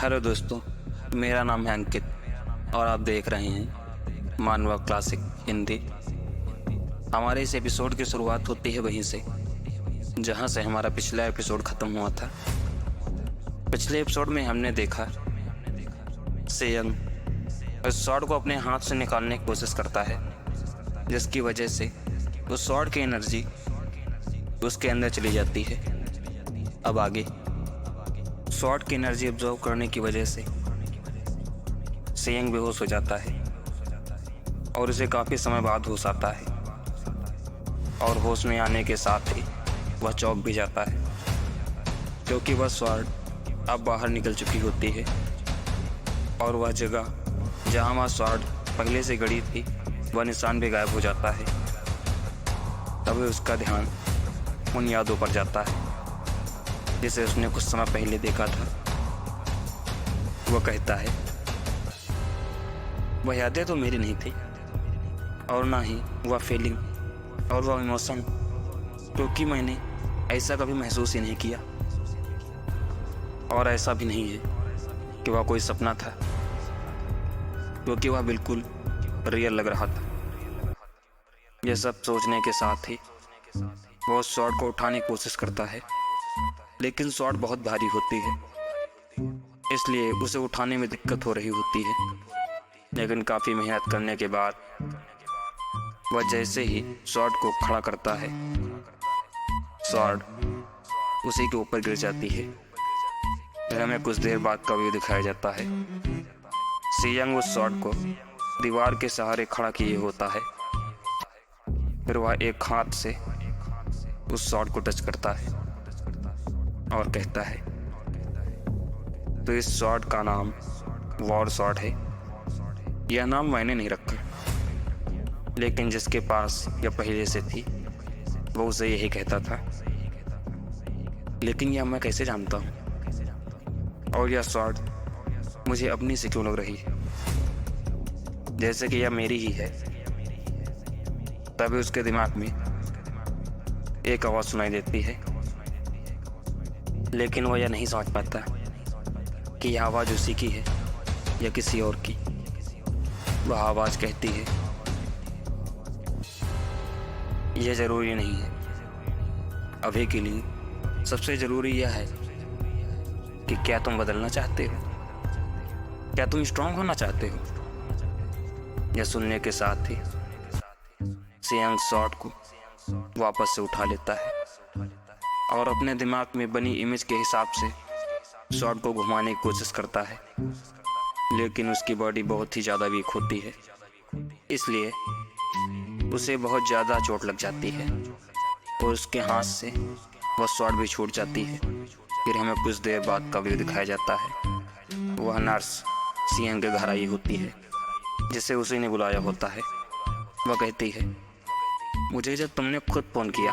Hello दोस्तों, मेरा नाम है अंकित और आप देख रहे हैं मानवा क्लासिक हिंदी। हमारे इस एपिसोड की शुरुआत होती है वहीं से जहां से हमारा पिछला एपिसोड ख़त्म हुआ था। पिछले एपिसोड में हमने देखा सेयंग उस शॉट को अपने हाथ से निकालने की कोशिश करता है, जिसकी वजह से उस शॉट की एनर्जी उसके अंदर चली जाती है। अब आगे शॉट की एनर्जी ऑब्जर्व करने की वजह से सेयंग बेहोश हो जाता है और उसे काफ़ी समय बाद होश आता है और होश में आने के साथ ही वह चौंक भी जाता है, क्योंकि वह स्वॉर्ड अब बाहर निकल चुकी होती है और वह जगह जहां वह स्वॉर्ड पहले से गड़ी थी वह निशान भी गायब हो जाता है। तभी उसका ध्यान उन यादों पर जाता है जिसे उसने कुछ समय पहले देखा था। वह कहता है, वह यादें तो मेरी नहीं थी और ना ही वह फीलिंग और वह इमोशन, क्योंकि मैंने ऐसा कभी महसूस ही नहीं किया और ऐसा भी नहीं है कि वह कोई सपना था, क्योंकि वह बिल्कुल रियल लग रहा था। यह सब सोचने के साथ ही वह उस शॉट को उठाने की कोशिश करता है, लेकिन शॉट बहुत भारी होती है, इसलिए उसे उठाने में दिक्कत हो रही होती है। लेकिन काफ़ी मेहनत करने के बाद वह जैसे ही शॉट को खड़ा करता है, शॉट उसी के ऊपर गिर जाती है। फिर हमें कुछ देर बाद का व्यू दिखाया जाता है। सेयंग उस शॉट को दीवार के सहारे खड़ा किए होता है। फिर वह एक हाथ से उस शॉट को टच करता है और कहता है, तो इस शॉट का नाम वॉर शॉट है। यह नाम मैंने नहीं रखा, लेकिन जिसके पास यह पहले से थी वो उसे यही कहता था। लेकिन यह मैं कैसे जानता हूँ, और यह शॉट मुझे अपनी से क्यों लग रही है, जैसे कि यह मेरी ही है। तभी उसके दिमाग में एक आवाज़ सुनाई देती है, लेकिन वह यह नहीं समझ पाता कि यह आवाज़ उसी की है या किसी और की। वह आवाज़ कहती है, यह ज़रूरी नहीं है, अभी के लिए सबसे ज़रूरी यह है कि क्या तुम बदलना चाहते हो, क्या तुम स्ट्रांग होना चाहते हो। यह सुनने के साथ ही सेयंग शॉट को वापस से उठा लेता है और अपने दिमाग में बनी इमेज के हिसाब से शॉट को घुमाने की कोशिश करता है, लेकिन उसकी बॉडी बहुत ही ज़्यादा वीक होती है, इसलिए उसे बहुत ज़्यादा चोट लग जाती है और उसके हाथ से वह शॉट भी छूट जाती है। फिर हमें कुछ देर बाद का व्यू दिखाया जाता है। वह नर्स सेयंग के घर आई होती है, जिसे उसी ने बुलाया होता है। वह कहती है, मुझे जब तुमने खुद फ़ोन किया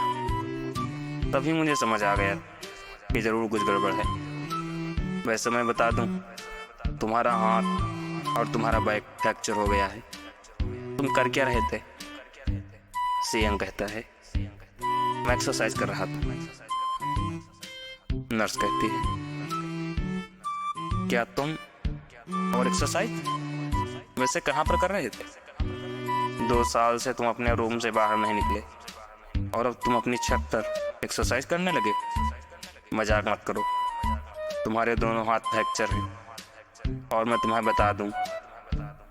तभी मुझे समझ आ गया कि ज़रूर कुछ गड़बड़ है। वैसे मैं बता दूं, तुम्हारा हाथ और तुम्हारा बैक फ्रैक्चर हो गया है। तुम कर क्या रहे थे? सेयंग कहता है, मैं एक्सरसाइज कर रहा था। नर्स कहती है, क्या तुम और एक्सरसाइज? वैसे कहाँ पर कर रहे थे? 2 साल से तुम अपने रूम से बाहर नहीं निकले और अब तुम अपनी छत पर एक्सरसाइज करने लगे। मजाक मत करो, तुम्हारे दोनों हाथ फ्रैक्चर हैं और मैं तुम्हें बता दूं,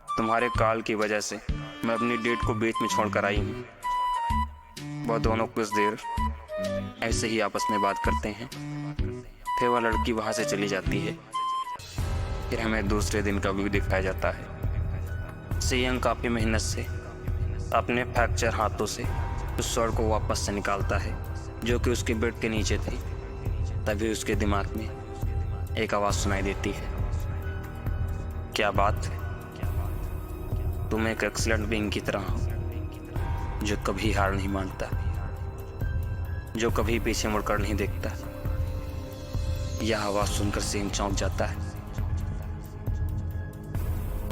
तुम्हारे काल की वजह से मैं अपनी डेट को बीच में छोड़ कर आई हूँ। वह दोनों कुछ देर ऐसे ही आपस में बात करते हैं। फिर वह लड़की वहाँ से चली जाती है। फिर हमें दूसरे दिन का व्यू दिखाया जाता है। सेयंग काफ़ी मेहनत से अपने फ्रैक्चर हाथों से उस शॉट को वापस से निकालता है, जो कि उसके बेड के नीचे थी। तभी उसके दिमाग में एक आवाज़ सुनाई देती है, क्या बात है, तुम एक एक्सीलेंट बीइंग की तरह हो, जो कभी हार नहीं मानता, जो कभी पीछे मुड़कर नहीं देखता। यह आवाज़ सुनकर सेयंग चौंक जाता है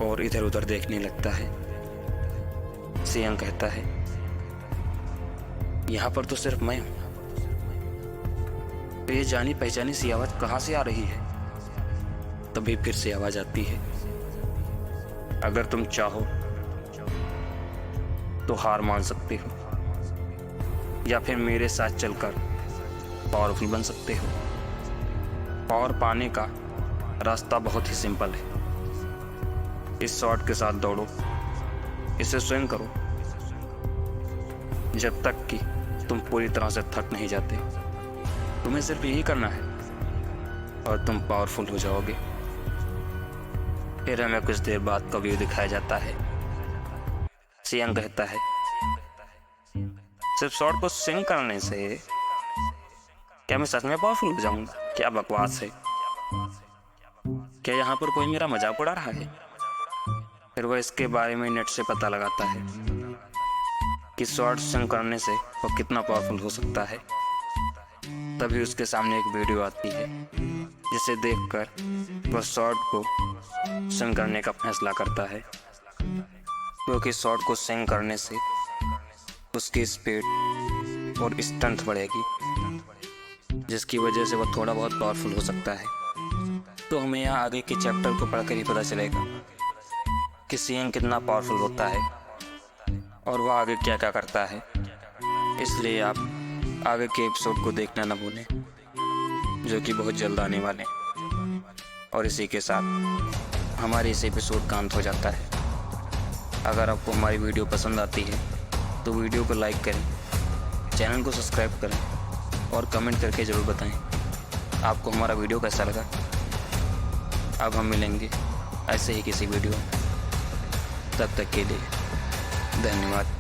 और इधर उधर देखने लगता है। सेयंग कहता है, यहाँ पर तो सिर्फ मैं हूँ, तो ये जानी पहचानी सी आवाज़ कहाँ से आ रही है? तभी फिर से आवाज आती है, अगर तुम चाहो तो हार मान सकते हो, या फिर मेरे साथ चलकर पावरफुल बन सकते हो। पावर पाने का रास्ता बहुत ही सिंपल है। इस शॉट के साथ दौड़ो, इसे स्विंग करो जब तक कि तुम पूरी तरह से थक नहीं जाते। तुम्हें सिर्फ यही करना है और तुम पावरफुल हो जाओगे। फिर हमें कुछ देर बाद का व्यू दिखाया जाता है। सियांग कहता है, सिर्फ शॉट को स्विंग करने से क्या मैं सच में पावरफुल हो जाऊंगा? क्या बकवास है। क्या यहाँ पर कोई मेरा मजाक उड़ा रहा है? फिर वह इसके बारे में नेट से पता लगाता है कि शॉट स्विंग करने से वह कितना पावरफुल हो सकता है। तभी उसके सामने एक वीडियो आती है जिसे देखकर वह शॉट को स्विंग करने का फैसला करता है, क्योंकि शॉट को स्विंग करने से उसकी स्पीड और स्ट्रेंथ बढ़ेगी, जिसकी वजह से वह थोड़ा बहुत पावरफुल हो सकता है। तो हमें यहाँ आगे के चैप्टर को पढ़कर ही पता चलेगा कि सियांग कितना पावरफुल होता है और वह आगे क्या क्या करता है। इसलिए आप आगे के एपिसोड को देखना न भूलें, जो कि बहुत जल्द आने वाले हैं। और इसी के साथ हमारे इस एपिसोड का अंत हो जाता है। अगर आपको हमारी वीडियो पसंद आती है तो वीडियो को लाइक करें, चैनल को सब्सक्राइब करें और कमेंट करके ज़रूर बताएं आपको हमारा वीडियो कैसा लगा। अब हम मिलेंगे ऐसे ही किसी वीडियो में। तब तक के लिए धन्यवाद।